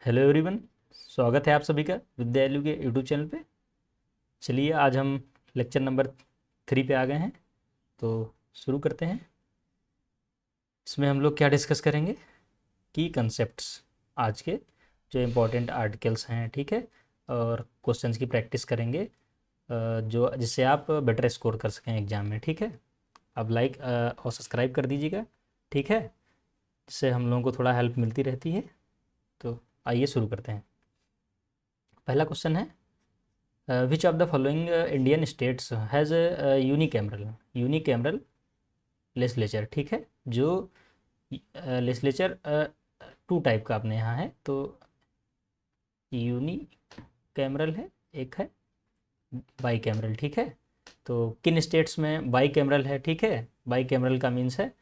Hello everyone. स्वागत है आप सभी का विद्या एलू के यूट्यूब चैनल पे। चलिए आज हम लेक्चर नंबर 3 पे आ गए हैं, तो शुरू करते हैं। इसमें हम लोग क्या डिस्कस करेंगे की कंसेप्ट्स, आज के जो इम्पोर्टेंट आर्टिकल्स हैं, ठीक है, और क्वेश्चंस की प्रैक्टिस करेंगे, जो जिससे आप बेटर स्कोर कर सकें एग्ज़ाम में, ठीक है। अब लाइक और सब्सक्राइब कर दीजिएगा, ठीक है, जिससे हम लोगों को थोड़ा हेल्प मिलती रहती है। तो आइए शुरू करते हैं। पहला क्वेश्चन है, विच of the following Indian states has unicameral legislature, ठीक है। जो लेजिस्लेचर टू टाइप का अपने यहाँ है, तो यूनी कैमरल है, एक है बाई कैमरल, ठीक है। तो किन स्टेट्स में बाई कैमरल है, ठीक है। बाई कैमरल का मीन्स है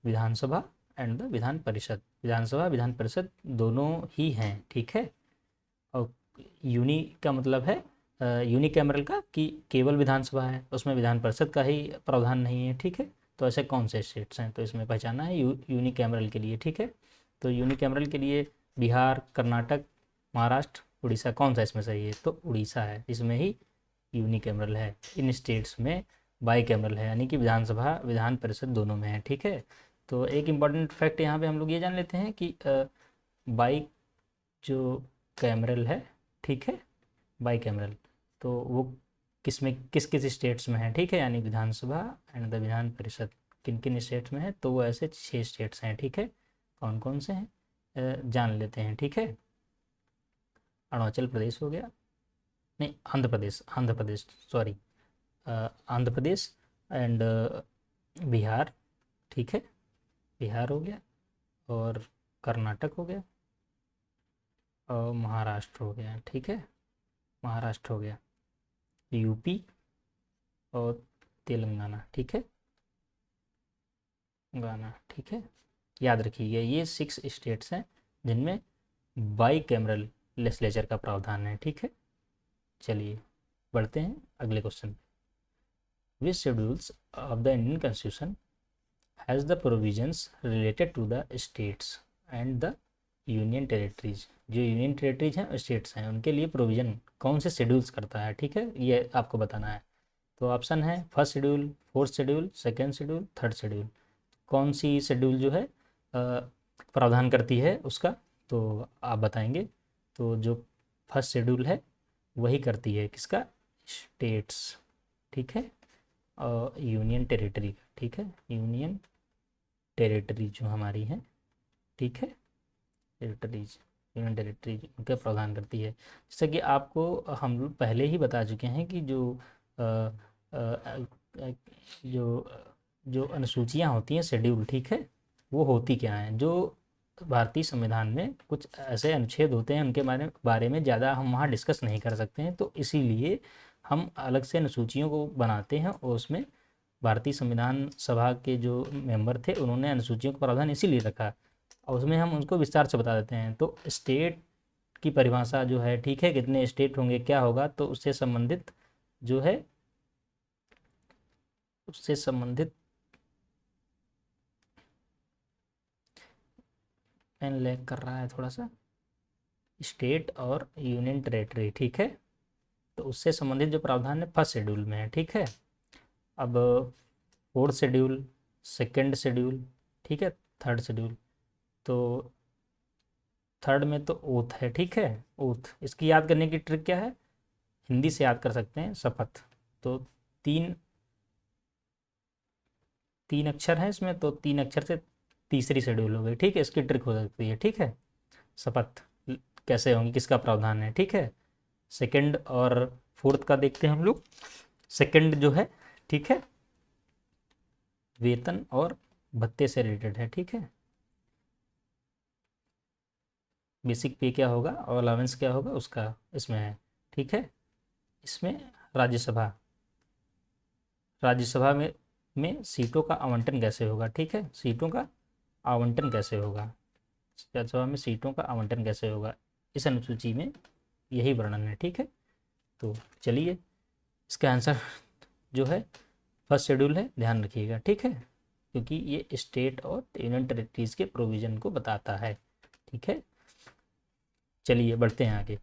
विधानसभा एंड द विधान परिषद, विधानसभा विधान परिषद दोनों ही हैं, ठीक है। और यूनि का मतलब है यूनिकैमरल का कि केवल विधानसभा है, उसमें विधान परिषद का ही प्रावधान नहीं है, ठीक है। तो ऐसे कौन से स्टेट्स हैं, तो इसमें पहचाना है यूनिकैमरल के लिए, ठीक है। तो यूनिकैमरल के लिए बिहार, कर्नाटक, महाराष्ट्र, उड़ीसा, कौन सा इसमें सही है, तो उड़ीसा है, इसमें ही यूनिकैमरल है। इन स्टेट्स में बाई कैमरल है, यानी कि विधानसभा विधान परिषद दोनों में है, ठीक है। तो एक इम्पॉर्टेंट फैक्ट यहाँ पे हम लोग ये जान लेते हैं कि बाई जो कैमरल है, ठीक है, बाई कैमरल, तो वो किस में किस किस स्टेट्स में है, ठीक है, यानी विधानसभा एंड द विधान परिषद किन किन स्टेट्स में है, तो वो ऐसे 6 स्टेट्स हैं, ठीक है। कौन कौन से हैं जान लेते हैं, ठीक है। अरुणाचल प्रदेश हो गया, नहीं आंध्र प्रदेश सॉरी, आंध्र प्रदेश एंड बिहार, ठीक है, बिहार हो गया, और कर्नाटक हो गया, और महाराष्ट्र हो गया, ठीक है, महाराष्ट्र हो गया, यूपी और तेलंगाना, ठीक है, गाना, ठीक है। याद रखिएगा ये 6 स्टेट्स हैं जिनमें बाई कैमरल लेजिस्लेचर का प्रावधान है, ठीक है। चलिए बढ़ते हैं अगले question. Which schedules of the Indian constitution has the provisions related to the states and the union territories. जो यूनियन टेरिटरीज हैं, स्टेट्स हैं, उनके लिए प्रोविज़न कौन से शेड्यूल्स करता है, ठीक है, ये आपको बताना है। तो ऑप्शन है first schedule, fourth schedule, second schedule, third schedule. कौन सी शेड्यूल जो है प्रावधान करती है उसका, तो आप बताएंगे। तो जो फर्स्ट शेड्यूल है वही करती है किसका, स्टेट्स, ठीक है, और यूनियन टेरिटरी, ठीक है, यूनियन टेरिटरी जो हमारी है, ठीक है, टेरिटरीज, यूनियन टेरिटरीज उनका प्रावधान करती है। जैसा कि आपको हम लोग पहले ही बता चुके हैं कि जो अ, अ, जो जो अनुसूचियाँ होती हैं, शेड्यूल, ठीक है, वो होती क्या हैं। जो भारतीय संविधान में कुछ ऐसे अनुच्छेद होते हैं, उनके बारे में ज़्यादा हम वहाँ डिस्कस नहीं कर सकते हैं, तो इसीलिए हम अलग से अनुसूचियों को बनाते हैं, और उसमें भारतीय संविधान सभा के जो मेंबर थे उन्होंने अनुसूचियों का प्रावधान इसीलिए रखा, और उसमें हम उनको विस्तार से बता देते हैं। तो स्टेट की परिभाषा जो है, ठीक है, कितने स्टेट होंगे, क्या होगा, तो उससे संबंधित जो है, उससे संबंधित पेन लैग कर रहा है थोड़ा सा, स्टेट और यूनियन टेरेटरी, ठीक है, तो उससे संबंधित जो प्रावधान है फर्स्ट शेड्यूल में है, ठीक है। अब फोर्थ शेड्यूल, सेकेंड शेड्यूल, ठीक है, थर्ड शेड्यूल, तो थर्ड में तो ओथ है, ठीक है, ओथ, इसकी याद करने की ट्रिक क्या है, हिंदी से याद कर सकते हैं, शपथ। तो तीन तीन अक्षर हैं इसमें, तो तीन अक्षर से तीसरी शेड्यूल हो गई, ठीक है, इसकी ट्रिक हो सकती है, ठीक है। शपथ कैसे होंगी, किसका प्रावधान है, ठीक है। सेकंड और फोर्थ का देखते हैं हम लोग। सेकंड जो है, ठीक है, वेतन और भत्ते से रिलेटेड है, ठीक है। बेसिक पे क्या होगा और अलावेंस क्या होगा उसका इसमें है, ठीक है। इसमें राज्यसभा, राज्यसभा में सीटों का आवंटन कैसे होगा, ठीक है, सीटों का आवंटन कैसे होगा, राज्यसभा में सीटों का आवंटन कैसे होगा, इस अनुसूची में यही वर्णन है, ठीक है। तो चलिए इसका आंसर जो है फर्स्ट शेड्यूल है, ध्यान रखिएगा, ठीक है, क्योंकि ये स्टेट और यूनियन टेरिटरीज के प्रोविज़न को बताता है, ठीक है। चलिए बढ़ते हैं आगे।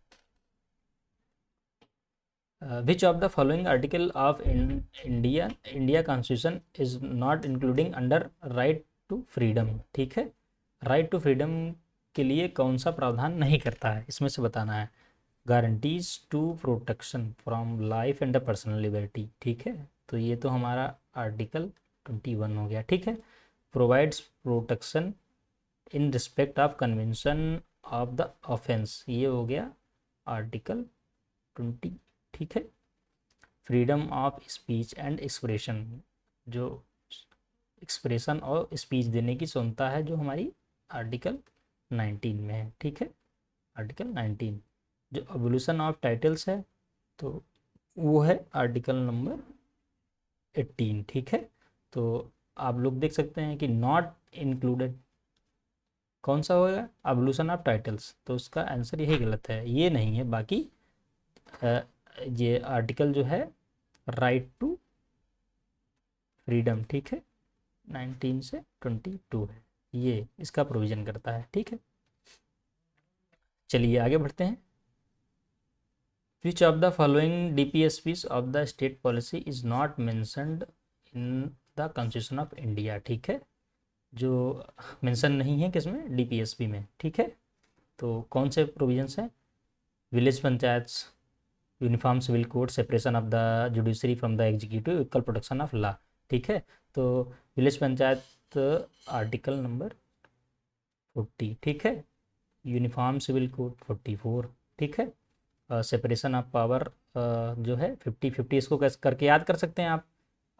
Which of the following article of India constitution is not including under right to freedom. ठीक है, राइट टू फ्रीडम के लिए कौन सा प्रावधान नहीं करता है, इसमें से बताना है। Guarantees to protection from life and the personal liberty. ठीक है, तो ये तो हमारा आर्टिकल 21 हो गया। ठीक है, provides protection in respect of convention of the offence, ये हो गया आर्टिकल 20। ठीक है, freedom of speech and expression, जो एक्सप्रेशन और स्पीच देने की स्वतंत्रता है, जो हमारी आर्टिकल 19 में है। ठीक है, आर्टिकल 19। जो एवोल्यूशन ऑफ टाइटल्स है तो वो है आर्टिकल नंबर 18। ठीक है, तो आप लोग देख सकते हैं कि नॉट इंक्लूडेड कौन सा होगा, एवोल्यूशन ऑफ टाइटल्स, तो उसका आंसर यही गलत है, ये नहीं है। बाकी ये आर्टिकल जो है राइट टू फ्रीडम, ठीक है, 19 से 22 है, ये इसका प्रोविज़न करता है। ठीक है, चलिए आगे बढ़ते हैं। विच of the following DPSPs of the state policy is not mentioned in the constitution of India. ठीक है, जो मेंशन नहीं है किसमें, DPSP में। ठीक है, तो कौन से प्रोविजंस हैं, village panchayats, uniform civil code, separation of the judiciary from the executive, equal protection of law. ठीक है, तो विलेज पंचायत आर्टिकल नंबर 40। ठीक है, यूनिफॉर्म सिविल कोड 44। ठीक है, सेपरेशन ऑफ पावर जो है 50-50, इसको कैसे करके याद कर सकते हैं आप,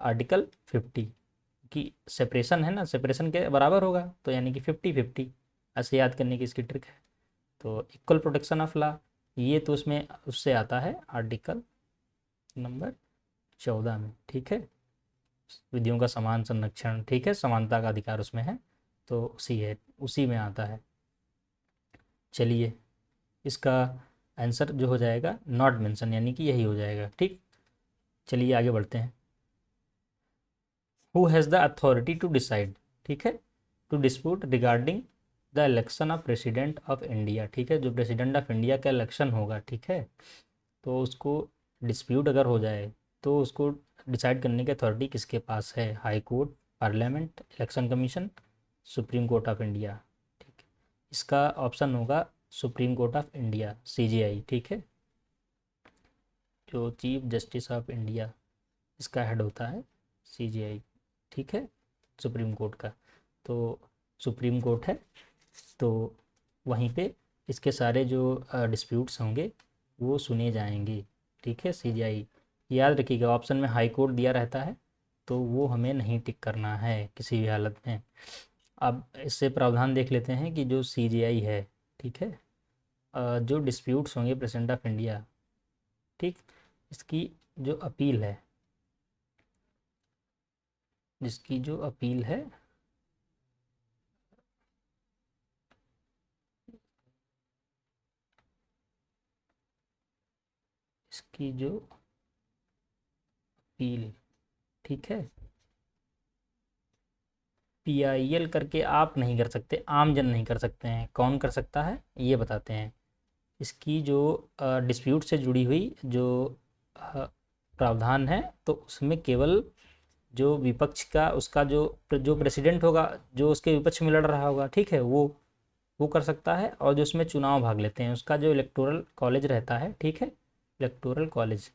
आर्टिकल 50 की सेपरेशन है ना, सेपरेशन के बराबर होगा, तो यानी कि 50-50 ऐसे याद करने की इसकी ट्रिक है। तो इक्वल प्रोटेक्शन ऑफ लॉ, ये तो उसमें उससे आता है आर्टिकल नंबर 14 में। ठीक है, विधियों का समान संरक्षण, ठीक है, समानता का अधिकार उसमें है, तो उसी में आता है। चलिए, इसका आंसर जो हो जाएगा नॉट मेंशन, यानी कि यही हो जाएगा। ठीक, चलिए आगे बढ़ते हैं। Who has the authority to decide, ठीक है, to dispute regarding the election of president of India. ठीक है, जो प्रेसिडेंट ऑफ इंडिया का इलेक्शन होगा, ठीक है, तो उसको डिस्प्यूट अगर हो जाए तो उसको डिसाइड करने की अथॉरिटी किसके पास है, high court, parliament, election commission, supreme court of India. ठीक है, इसका ऑप्शन होगा supreme court of India, CJI। ठीक है, जो चीफ जस्टिस ऑफ इंडिया, इसका हेड होता है CJI। ठीक है, सुप्रीम कोर्ट का, तो सुप्रीम कोर्ट है, तो वहीं पे इसके सारे जो डिस्प्यूट्स होंगे वो सुने जाएंगे। ठीक है, CJI, याद रखिएगा ऑप्शन में हाई कोर्ट दिया रहता है, तो वो हमें नहीं टिक करना है किसी भी हालत में। अब इससे प्रावधान देख लेते हैं कि जो CJI है, ठीक है, जो डिस्प्यूट्स होंगे प्रेसिडेंट ऑफ इंडिया, ठीक, इसकी जो अपील है, जिसकी जो अपील है, इसकी जो अपील, ठीक है, PIL करके आप नहीं कर सकते, आम जन नहीं कर सकते हैं, कौन कर सकता है ये बताते हैं। इसकी जो डिस्प्यूट से जुड़ी हुई जो प्रावधान है, तो उसमें केवल जो विपक्ष का, उसका जो जो प्रेसिडेंट होगा, जो उसके विपक्ष में लड़ रहा होगा, ठीक है, वो कर सकता है, और जो उसमें चुनाव भाग लेते हैं, उसका जो इलेक्टोरल कॉलेज रहता है, ठीक है, इलेक्टोरल कॉलेज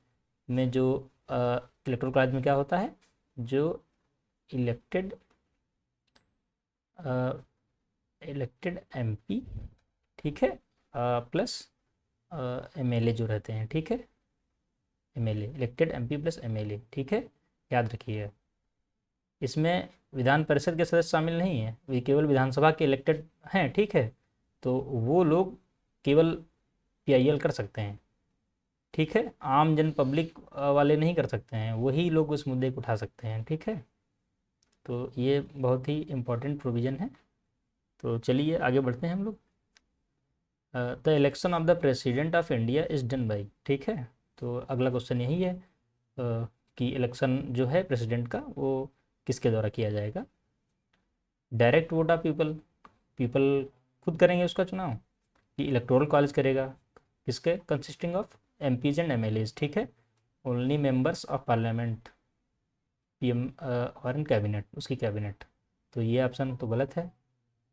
में जो इलेक्टोरल कॉलेज में क्या होता है, जो इलेक्टेड इलेक्टेड MP, ठीक है, प्लस MLA जो रहते हैं, ठीक है, MLA, elected MP plus MLA। ठीक है, याद रखिएगा, इसमें विधान परिषद के सदस्य शामिल नहीं हैं, वे केवल विधानसभा के इलेक्टेड हैं। ठीक है, तो वो लोग केवल PIL कर सकते हैं। ठीक है, आम जन पब्लिक वाले नहीं कर सकते हैं, वही लोग उस मुद्दे को उठा सकते हैं। ठीक है, तो ये बहुत ही इम्पोर्टेंट प्रोविज़न है। तो चलिए आगे बढ़ते हैं हम लोग। The election of the president of India is done by, ठीक है, तो अगला क्वेश्चन यही है कि इलेक्शन जो है प्रेसिडेंट का वो किसके द्वारा किया जाएगा। Direct vote of people, people खुद करेंगे उसका चुनाव, कि इलेक्टोरल कॉलेज करेगा किसके, consisting of MPs and MLAs, ठीक है, only members of parliament, PM और इन कैबिनेट, उसकी कैबिनेट। तो ये ऑप्शन तो गलत है,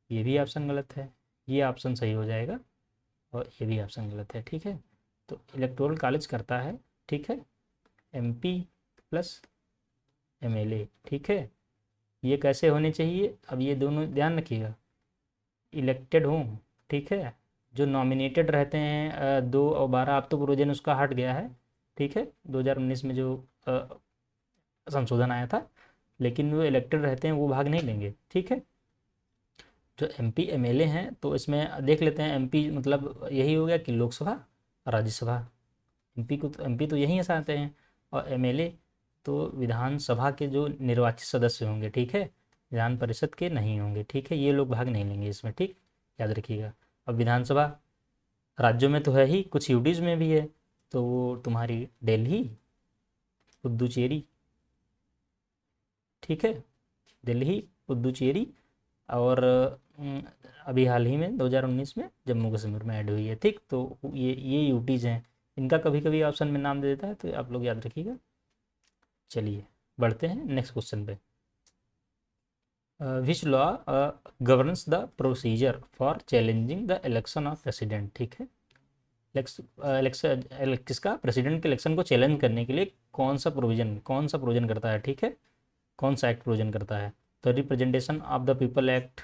ये भी ऑप्शन गलत है, ये ऑप्शन सही हो जाएगा और ये भी ऑप्शन गलत है, ठीक है। तो इलेक्टोरल कॉलेज करता है, ठीक है, MP प्लस MLA, ठीक है। ये कैसे होने चाहिए, अब ये दोनों ध्यान रखिएगा, इलेक्टेड हों, ठीक है, जो नॉमिनेटेड रहते हैं 2 और 12, अब तो प्रोविजन उसका हट गया है, ठीक है, 2019 में जो संशोधन आया था, लेकिन वो इलेक्टेड रहते हैं वो भाग नहीं लेंगे, ठीक है। जो MP MLA हैं तो इसमें देख लेते हैं, MP मतलब यही हो गया कि लोकसभा, राज्यसभा, MP तो यहीं से आते हैं, और MLA तो विधानसभा के जो निर्वाचित सदस्य होंगे, ठीक है, विधान परिषद के नहीं होंगे, ठीक है, ये लोग भाग नहीं लेंगे इसमें, ठीक, याद रखिएगा। अब विधानसभा राज्यों में तो है ही, कुछ यूटीज़ में भी है, तो वो तुम्हारी दिल्ली, पुदुचेरी, ठीक है, दिल्ली, पुदुचेरी, और अभी हाल ही में 2019 में जम्मू कश्मीर में ऐड हुई है, ठीक। तो ये यूटीज़ हैं, इनका कभी कभी ऑप्शन में नाम दे देता है, तो आप लोग याद रखिएगा। चलिए बढ़ते हैं नेक्स्ट क्वेश्चन पे। Which law governs the procedure for challenging the election of president, ठीक है, इलेक्शन किसका, प्रेसिडेंट के इलेक्शन को चैलेंज करने के लिए कौन सा प्रोविजन करता है, ठीक है, कौन सा एक्ट प्रोविजन करता है। तो representation of the people act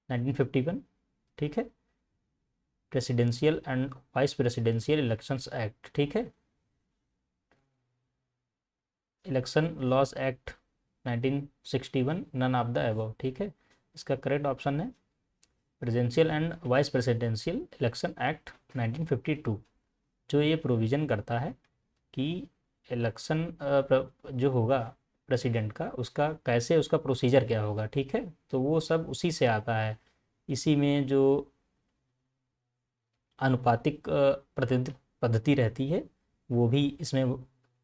1951, ठीक है, presidential and vice presidential elections act, ठीक है, election laws act 1961, none of the above, ठीक है। इसका करेक्ट ऑप्शन है presidential and vice presidential election act 1952, जो ये प्रोविज़न करता है कि इलेक्शन जो होगा प्रेसिडेंट का, उसका कैसे, उसका प्रोसीजर क्या होगा, ठीक है, तो वो सब उसी से आता है। इसी में जो आनुपातिक प्रतिनिधित्व पद्धति रहती है वो भी इसमें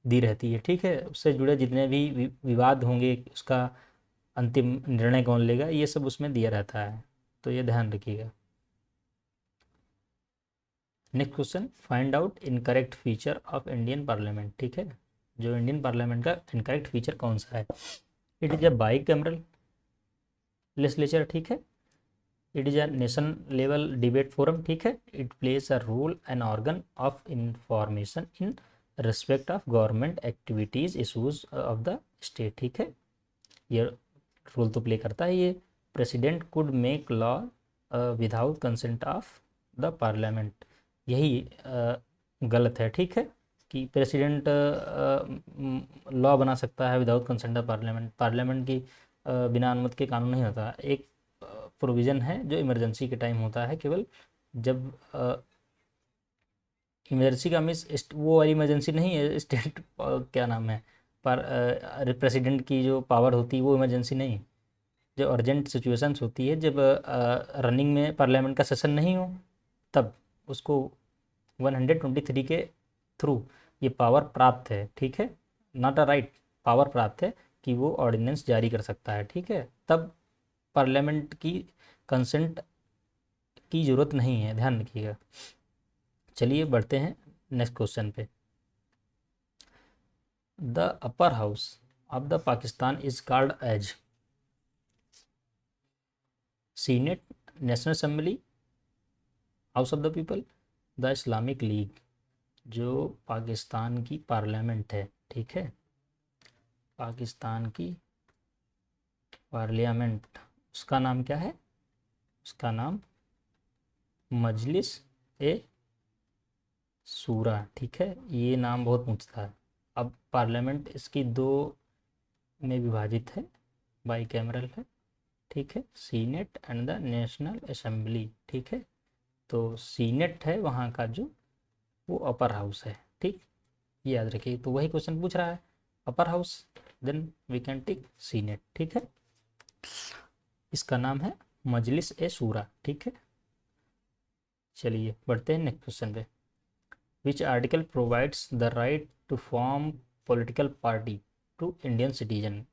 दी रहती है, ठीक है, उससे जुड़े जितने भी विवाद होंगे, उसका अंतिम निर्णय कौन लेगा, ये सब उसमें दिया रहता है, तो ये ध्यान रखिएगा। Next question, find out incorrect feature of Indian parliament, ठीक है, जो इंडियन पार्लियामेंट का इनकरेक्ट फीचर कौन सा है। It is a bicameral legislature, ठीक है, it is a nation level debate forum, ठीक है, it place a role an organ of information in respect of government activities issues of the state, ठीक है, ये रोल तो play करता है ये। President could make law without consent of the parliament, यही गलत है, ठीक है, कि प्रेसिडेंट लॉ बना सकता है without consent of parliament, parliament की बिना अनुमति के कानून नहीं होता। एक प्रोविज़न है जो इमरजेंसी के टाइम होता है, केवल जब इमरजेंसी का मीन्स वो वाली इमरजेंसी नहीं है, स्टेट क्या नाम है, पर प्रेसिडेंट की जो पावर होती है वो इमरजेंसी नहीं, जो अर्जेंट सिचुएशंस होती है, जब रनिंग में पार्लियामेंट का सेशन नहीं हो, तब उसको 123 के थ्रू ये पावर प्राप्त है, ठीक है, नॉट अ राइट, पावर प्राप्त है कि वो ऑर्डिनेंस जारी कर सकता है, ठीक है, तब पार्लियामेंट की कंसेंट की ज़रूरत नहीं है, ध्यान रखिएगा। चलिए बढ़ते हैं नेक्स्ट क्वेश्चन पे। The upper house of the Pakistan is called as senate, national assembly, house of the people, the Islamic league. जो पाकिस्तान की पार्लियामेंट है, ठीक है, पाकिस्तान की पार्लियामेंट, उसका नाम क्या है, उसका नाम मजलिस ए सूरा, ठीक है, ये नाम बहुत पूछता है। अब पार्लियामेंट इसकी दो में विभाजित है, बाई कैमरल है, ठीक है, senate and the national assembly, ठीक है, तो सीनेट है वहाँ का जो, वो अपर हाउस है, ठीक, ये याद रखिए। तो वही क्वेश्चन पूछ रहा है, upper house, then we can tick senate, ठीक है, इसका नाम है मजलिस ए शूरा, ठीक है। चलिए बढ़ते हैं नेक्स्ट क्वेश्चन पे। Which article provides the right to form political party to Indian citizen,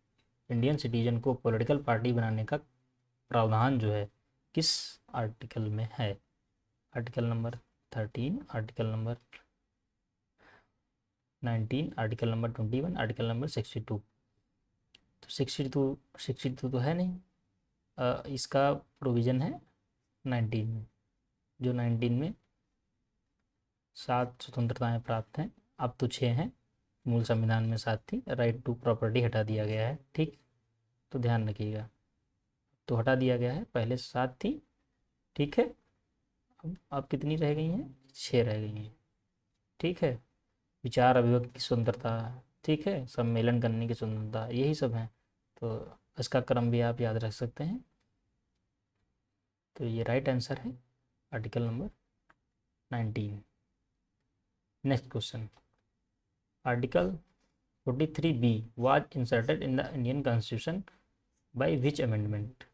Indian citizen को पॉलिटिकल पार्टी बनाने का प्रावधान जो है किस आर्टिकल में है। Article number 13, article number 19, article number 21, article number 62। तो 62 तो है नहीं। इसका प्रोविज़न है 19 में, जो 19 में 7 स्वतंत्रताएं प्राप्त हैं। अब तो 6 हैं, मूल संविधान में 7 थी। राइट टू प्रॉपर्टी हटा दिया गया है, ठीक। तो ध्यान रखिएगा, तो हटा दिया गया है, पहले 7 थी, ठीक है। अब कितनी रह गई हैं? 6 रह गई हैं, ठीक है। विचार अभिव्यक्ति की स्वतंत्रता, ठीक है, सम्मेलन करने की स्वतंत्रता, यही सब है। तो इसका क्रम भी आप याद रख सकते हैं। तो ये राइट आंसर है article number 19। Next question, article 43B was inserted in the Indian constitution by which amendment?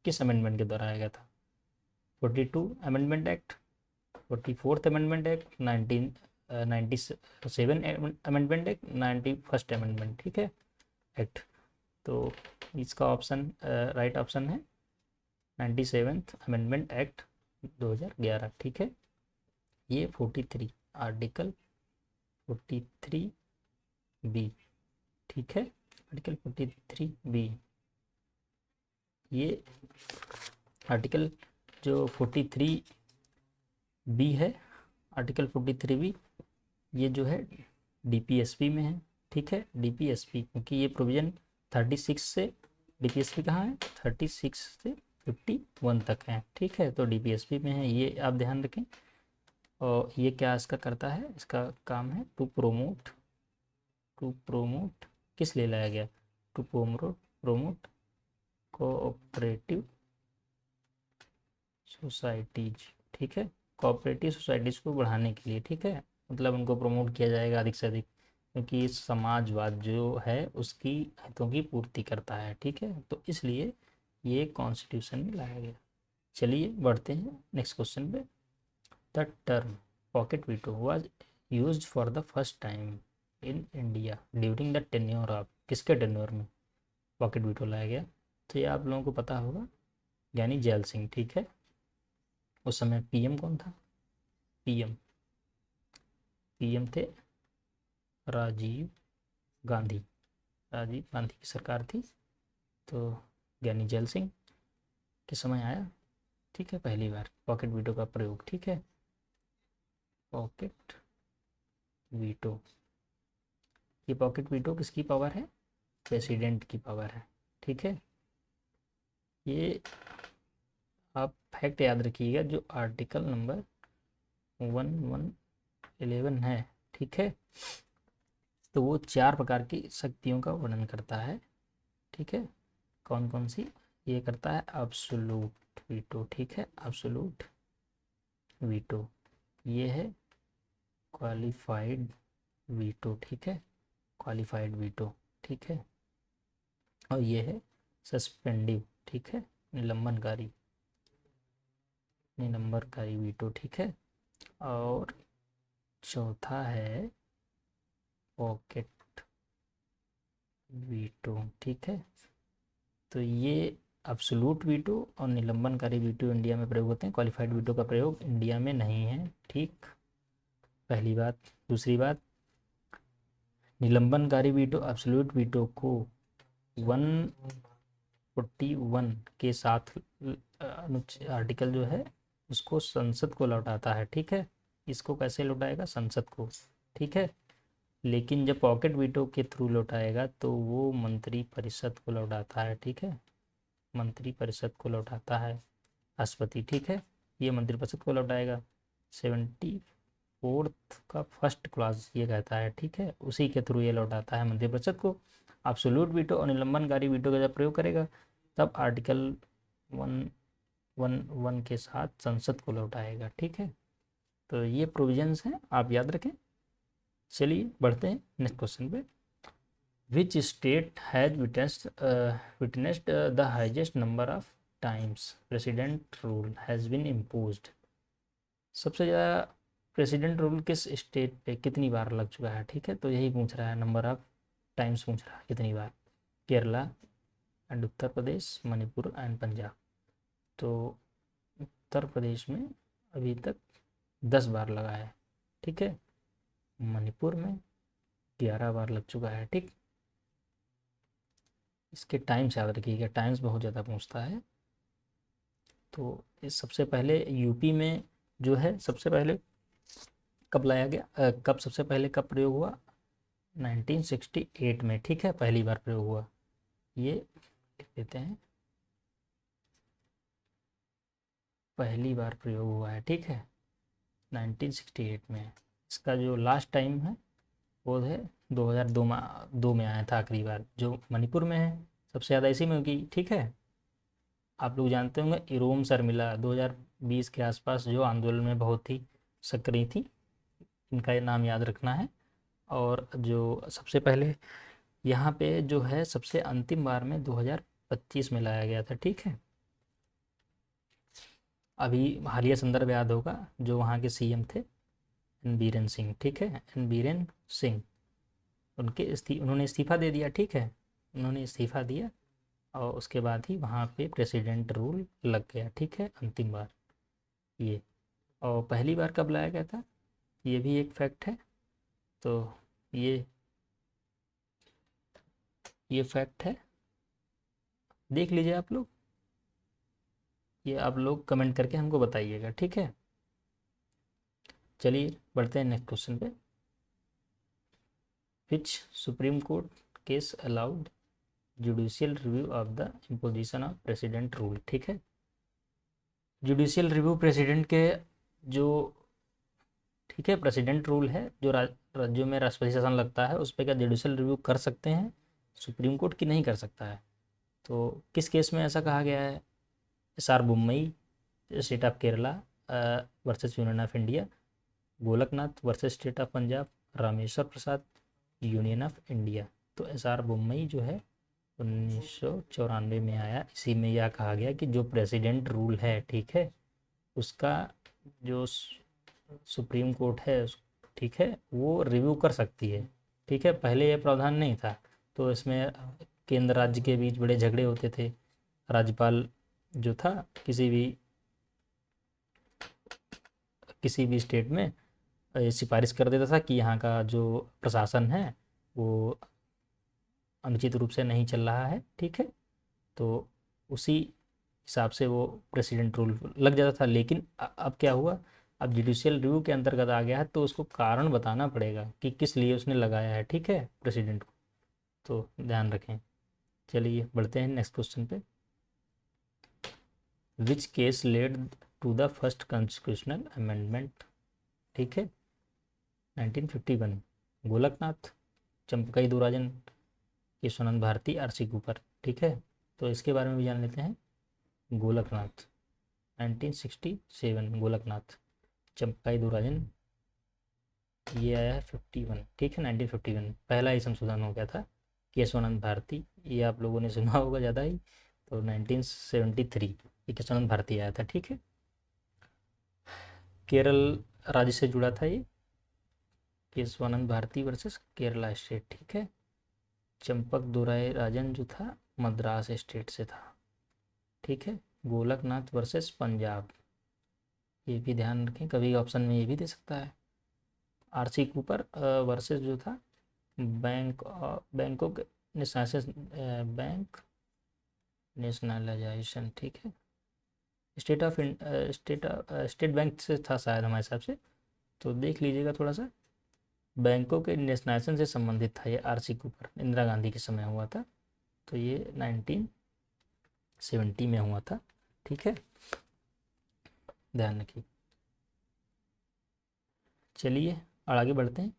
किस अमेंडमेंट के द्वारा आया गया था? 42 amendment act, 44th amendment act, 97 amendment act, 91st amendment, ठीक है, एक्ट। तो इसका ऑप्शन राइट ऑप्शन है 97th अमेंडमेंट एक्ट 2011, ठीक है। ये 43 आर्टिकल 43B, ठीक है, आर्टिकल 43B। ये आर्टिकल जो 43B है, आर्टिकल 43B, ये जो है DPSP में है, ठीक है, DPSP, क्योंकि ये प्रोविज़न 36 से, DPSP कहाँ है? 36 से 51 तक है, ठीक है। तो DPSP में है, ये आप ध्यान रखें। और ये क्या इसका करता है? इसका काम है टू प्रोमोट किस लिए लाया गया? टू प्रोमोट कोऑपरेटिव सोसाइटीज, ठीक है, कोऑपरेटिव सोसाइटीज को बढ़ाने के लिए, ठीक है। मतलब उनको प्रमोट किया जाएगा अधिक से अधिक, क्योंकि समाजवाद जो है उसकी हितों की पूर्ति करता है, ठीक है। तो इसलिए ये कॉन्स्टिट्यूशन में लाया गया। चलिए बढ़ते हैं नेक्स्ट क्वेश्चन पे। The term pocket veto was used for the first time in India during the tenure of, किसके टेन्योर में पॉकेट वीटो लाया गया? तो ये आप लोगों को पता होगा, ज्ञानी जैल सिंह, ठीक है। उस समय पीएम कौन था? पीएम थे राजीव गांधी। राजीव गांधी की सरकार थी। तो ज्ञानी जैल सिंह के समय आया, ठीक है, पहली बार पॉकेट वीटो का प्रयोग, ठीक है। पॉकेट वीटो, ये पॉकेट वीटो किसकी पावर है? प्रेसिडेंट की पावर है, ठीक है। ये आप फैक्ट याद रखिएगा, जो आर्टिकल नंबर 1111 है, ठीक है, तो वो 4 प्रकार की शक्तियों का वर्णन करता है, ठीक है। कौन कौन सी? ये करता है अब्सोलूट वीटो, ठीक है, अब्सोलूट वीटो। ये है क्वालिफाइड वीटो, ठीक है, क्वालिफाइड वीटो, ठीक है। और ये है सस्पेंडिव, ठीक है, निलंबनकारी वीटो, ठीक है। और चौथा है पॉकेट वीटो, ठीक है। तो ये अब्सोलूट वीटो और निलंबनकारी वीटो इंडिया में प्रयोग होते हैं, क्वालिफाइड वीटो का प्रयोग इंडिया में नहीं है, ठीक, पहली बात। दूसरी बात, निलंबनकारी वीटो अब्सोलूट वीटो को 141 के साथ आर्टिकल जो है उसको संसद को लौटाता है, ठीक है। इसको कैसे लौटाएगा? संसद को, ठीक है। लेकिन जब पॉकेट वीटो के थ्रू लौटाएगा तो वो मंत्री परिषद को लौटाता है, ठीक है, मंत्री परिषद को लौटाता है, राष्ट्रपति, ठीक है, ये मंत्री परिषद को लौटाएगा। 74th का फर्स्ट क्लॉज ये कहता है, ठीक है, उसी के थ्रू ये लौटाता है मंत्री परिषद को। अब्सोल्यूट वीटो और निलंबनकारी वीटो का जब प्रयोग करेगा तब आर्टिकल 111 के साथ संसद को लौटाएगा, ठीक है। तो ये प्रोविजंस हैं, आप याद रखें। चलिए बढ़ते हैं नेक्स्ट क्वेश्चन पे। Which state has witnessed the highest number of times president rule has been imposed? सबसे ज़्यादा प्रेसिडेंट रूल किस स्टेट पे कितनी बार लग चुका है, ठीक है। तो यही पूछ रहा है, नंबर ऑफ टाइम्स पूछ रहा है, कितनी बार। Kerala and Uttar Pradesh, Manipur and Punjab. तो उत्तर प्रदेश में अभी तक 10 बार लगा है, ठीक है। मणिपुर में 11 बार लग चुका है, ठीक। इसके टाइम्स याद रखिएगा, टाइम्स बहुत ज़्यादा पूछता है। तो इस सबसे पहले यूपी में जो है सबसे पहले कब लाया गया, कब सबसे पहले कब प्रयोग हुआ, 1968 में, ठीक है, पहली बार प्रयोग हुआ। ये लिख देते हैं, पहली बार प्रयोग हुआ है, ठीक है, 1968 में। इसका जो लास्ट टाइम है वो है 2002 में, 2 में आया था आखिरी बार, जो मणिपुर में है। सबसे ज़्यादा इसी में होगी, ठीक है। आप लोग जानते होंगे इरोम शर्मिला 2020 के आसपास जो आंदोलन में बहुत ही सक्रिय थी, इनका ये नाम याद रखना है। और जो सबसे पहले यहाँ पे जो है सबसे अंतिम बार में 2025 में लाया गया था, ठीक है। अभी हालिया संदर्भ याद होगा, जो वहाँ के सीएम थे एन बीरेन सिंह, ठीक है, एन बीरेन सिंह। उन्होंने इस्तीफ़ा दे दिया, ठीक है, उन्होंने इस्तीफ़ा दिया और उसके बाद ही वहाँ पे प्रेसिडेंट रूल लग गया, ठीक है, अंतिम बार ये। और पहली बार कब लाया गया था, ये भी एक फैक्ट है। तो ये फैक्ट है, देख लीजिए आप लोग, ये आप लोग कमेंट करके हमको बताइएगा, ठीक है। चलिए बढ़ते हैं नेक्स्ट क्वेश्चन पे। Which supreme court case allowed judicial review of the imposition of president rule, ठीक है। जुडिशियल रिव्यू प्रेसिडेंट के जो, ठीक है, प्रेसिडेंट रूल है जो राज्यों में राष्ट्रपति शासन लगता है, उस पर क्या जुडिशियल रिव्यू कर सकते हैं सुप्रीम कोर्ट, की नहीं कर सकता है। तो किस केस में ऐसा कहा गया है, SR. Bommai state of Kerala versus union of India, Golaknath versus state of Punjab, Rameshwar Prasad union of India. तो एस.आर. बोम्मई जो है 1994 में आया, इसी में यह कहा गया कि जो प्रेसिडेंट रूल है, ठीक है, उसका जो सुप्रीम कोर्ट है, ठीक है, वो रिव्यू कर सकती है, ठीक है। पहले ये प्रावधान नहीं था, तो इसमें केंद्र राज्य के बीच बड़े झगड़े होते थे। राज्यपाल जो था किसी भी स्टेट में सिफारिश कर देता था कि यहाँ का जो प्रशासन है वो अनुचित रूप से नहीं चल रहा है, ठीक है। तो उसी हिसाब से वो प्रेसिडेंट रूल लग जाता था। लेकिन अब क्या हुआ, अब जुडिशियल रिव्यू के अंतर्गत आ गया है, तो उसको कारण बताना पड़ेगा कि किस लिए उसने लगाया है, ठीक है, प्रेसिडेंट को। तो ध्यान रखें। चलिए बढ़ते हैं नेक्स्ट क्वेश्चन पे। Which case led to the first constitutional amendment, ठीक है, 1951, गोलकनाथ, चंपकई दुराजन, केशवानंद भारती, आर.सी. कूपर, ठीक है। तो इसके बारे में भी जान लेते हैं। गोलकनाथ 1967, गोलकनाथ, चंपकाई दुराजन ये आया है 51, ठीक है, 1951 पहला ही संशोधन हो गया था। केशवानंद भारती ये आप लोगों ने सुना होगा ज़्यादा ही, तो 1973 ये केशवानंद भारती आया था, ठीक है। केरल राज्य से जुड़ा था ये, केशवानंद भारती वर्सेस केरला स्टेट, ठीक है। चंपक दुराय राजन जो था मद्रास स्टेट से था, ठीक है। गोलकनाथ वर्सेस पंजाब, ये भी ध्यान रखें, कभी ऑप्शन में ये भी दे सकता है। आर.सी. कूपर वर्सेस जो था बैंकॉक नेशनलाइजेशन, ठीक है, स्टेट बैंक से था शायद हमारे हिसाब से, तो देख लीजिएगा थोड़ा सा। बैंकों के नेशनलाइजेशन से संबंधित था ये, आर.सी. कूपर, इंदिरा गांधी के समय हुआ था, तो ये 1970 में हुआ था, ठीक है, ध्यान रखिए। चलिए और आगे बढ़ते हैं।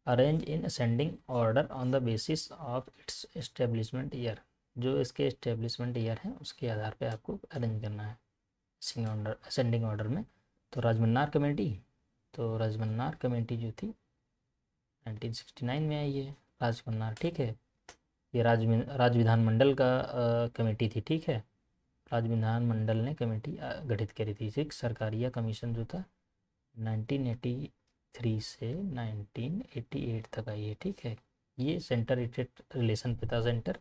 Arrange in ascending order on the basis of its establishment year, जो इसके एस्टेब्लिशमेंट ईयर है उसके आधार पे आपको अरेंज करना है असेंडिंग ऑर्डर में। तो राजमन्नार कमेटी, तो राजमन्नार कमेटी जो थी 1969 में आई है, राजमन्नार, ठीक है। ये राज्य विधानमंडल का कमेटी थी, ठीक है, राज्य विधानमंडल ने कमेटी गठित करी थी। सिक्स सरकारिया कमीशन जो था 1983 से 1988 तक आई है, ठीक है। ये सेंटर स्टेट रिलेशन पे था, सेंटर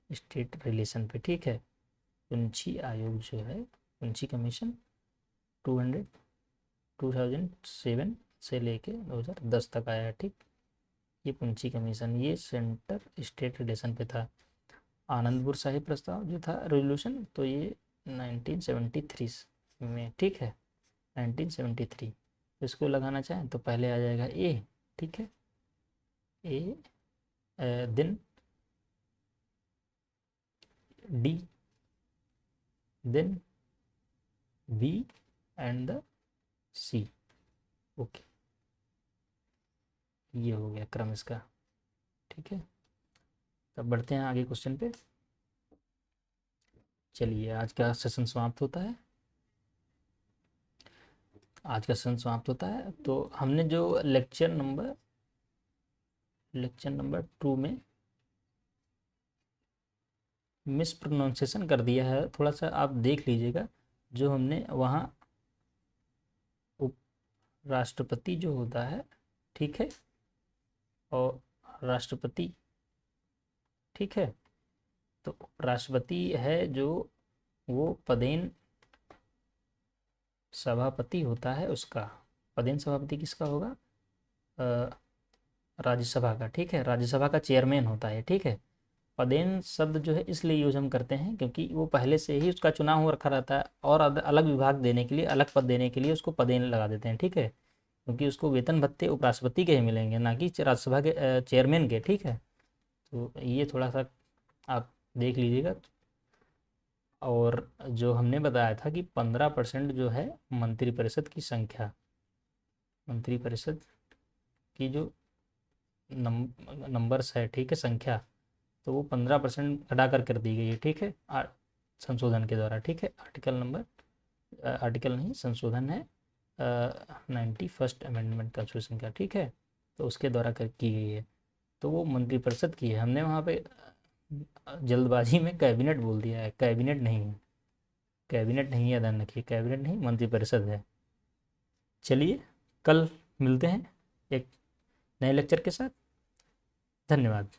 स्टेट रिलेशन पे, ठीक है। पुंछी आयोग जो है, पुंछी कमीशन 200 2007 से लेके 2010 तक आया है। ठीक, ये पुंछी कमीशन, ये सेंटर स्टेट रिलेशन पे था। आनंदपुर शाही प्रस्ताव जो था रेजोल्यूशन, तो ये 1973 में, ठीक है, 1973। इसको लगाना चाहें तो पहले आ जाएगा ए, ठीक है, A, then D, then B and the C. Okay, ये हो गया क्रम इसका, ठीक है। तब बढ़ते हैं आगे क्वेश्चन पे। चलिए, आज का सेशन समाप्त होता है। आज का सेशन समाप्त होता है। तो हमने जो लेक्चर नंबर 2 में मिस प्रोनाउंसिएशन कर दिया है, थोड़ा सा आप देख लीजिएगा। जो हमने वहाँ उप राष्ट्रपति जो होता है, ठीक है, और राष्ट्रपति, ठीक है, तो राष्ट्रपति है जो वो पदेन सभापति होता है, उसका पदेन सभापति किसका होगा? राज्यसभा का, ठीक है, राज्यसभा का चेयरमैन होता है, ठीक है। पदेन शब्द जो है इसलिए यूज हम करते हैं क्योंकि वो पहले से ही उसका चुनाव हो रखा रहता है, और अलग विभाग देने के लिए, अलग पद देने के लिए उसको पदेन लगा देते हैं, ठीक है, क्योंकि उसको वेतन भत्ते उपराष्ट्रपति के ही मिलेंगे, ना कि राज्यसभा के चेयरमैन के, ठीक है। तो ये थोड़ा सा आप देख लीजिएगा। और जो हमने बताया था कि 15% जो है मंत्रिपरिषद की संख्या, मंत्रिपरिषद की जो नंबर्स है, ठीक है, संख्या, तो वो 15% घटाकर कर दी गई है, ठीक है, संशोधन के द्वारा, ठीक है। आर्टिकल नहीं, संशोधन है 91st अमेंडमेंट कॉन्स्टिट्यूशन का, ठीक है, तो उसके द्वारा की गई है। तो वो मंत्रिपरिषद की है। हमने वहाँ पे जल्दबाजी में कैबिनेट बोल दिया है, कैबिनेट नहीं है, कैबिनेट नहीं है, ध्यान रखिए, कैबिनेट नहीं, मंत्रिपरिषद है। चलिए, कल मिलते हैं एक नए लेक्चर के साथ। धन्यवाद।